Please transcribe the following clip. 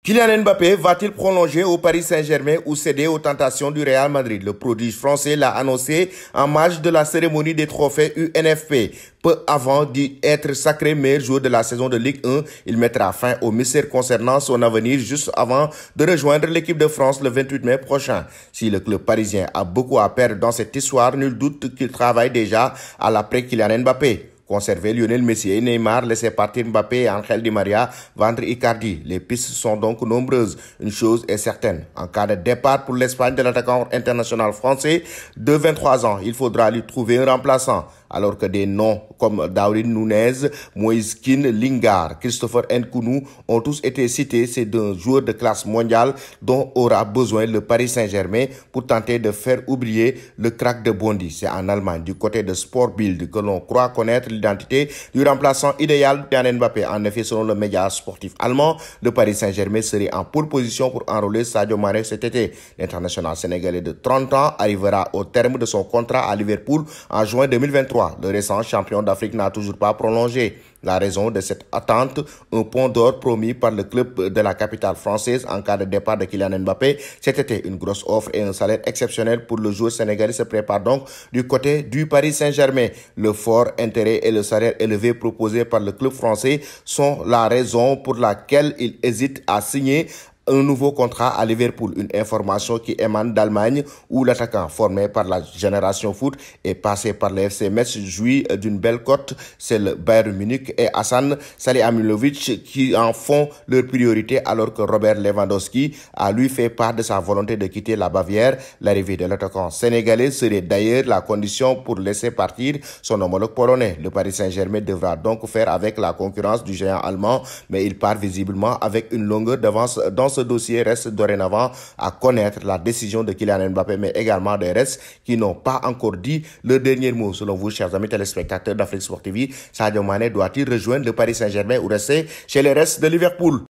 Kylian Mbappé va-t-il prolonger au Paris Saint-Germain ou céder aux tentations du Real Madrid? Le prodige français l'a annoncé en marge de la cérémonie des trophées UNFP. Peu avant d'y être sacré meilleur joueur de la saison de Ligue 1, il mettra fin au mystère concernant son avenir juste avant de rejoindre l'équipe de France le 28 mai prochain. Si le club parisien a beaucoup à perdre dans cette histoire, nul doute qu'il travaille déjà à l'après Kylian Mbappé. Conserver Lionel Messi et Neymar, laisser partir Mbappé et Angel Di Maria, vendre Icardi. Les pistes sont donc nombreuses. Une chose est certaine, en cas de départ pour l'Espagne de l'attaquant international français de 23 ans, il faudra lui trouver un remplaçant. Alors que des noms comme Darwin Nunez, Moïse Kean, Lingard, Christopher Nkunku ont tous été cités, c'est d'un joueur de classe mondiale dont aura besoin le Paris Saint-Germain pour tenter de faire oublier le crack de Bondy. C'est en Allemagne, du côté de Sport Bild, que l'on croit connaître l'identité du remplaçant idéal de Kylian Mbappé. En effet, selon le média sportif allemand, le Paris Saint-Germain serait en pole position pour enrôler Sadio Mané cet été. L'international sénégalais de 30 ans arrivera au terme de son contrat à Liverpool en juin 2023. Le récent champion d'Afrique n'a toujours pas prolongé. La raison de cette attente, un pont d'or promis par le club de la capitale française en cas de départ de Kylian Mbappé. Cet été, une grosse offre et un salaire exceptionnel pour le joueur sénégalais se préparent donc du côté du Paris Saint-Germain. Le fort intérêt et le salaire élevé proposés par le club français sont la raison pour laquelle il hésite à signer un nouveau contrat à Liverpool, une information qui émane d'Allemagne où l'attaquant formé par la génération foot et passé par le FC Metz jouit d'une belle cote. C'est le Bayern Munich et Hassan Salihamilovic qui en font leur priorité alors que Robert Lewandowski a lui fait part de sa volonté de quitter la Bavière. L'arrivée de l'attaquant sénégalais serait d'ailleurs la condition pour laisser partir son homologue polonais. Le Paris Saint-Germain devra donc faire avec la concurrence du géant allemand, mais il part visiblement avec une longueur d'avance dans ce dossier. Reste dorénavant à connaître la décision de Kylian Mbappé, mais également des restes qui n'ont pas encore dit le dernier mot. Selon vous, chers amis téléspectateurs d'Afrique Sport TV, Sadio Mané doit-il rejoindre le Paris Saint-Germain ou rester chez les restes de Liverpool?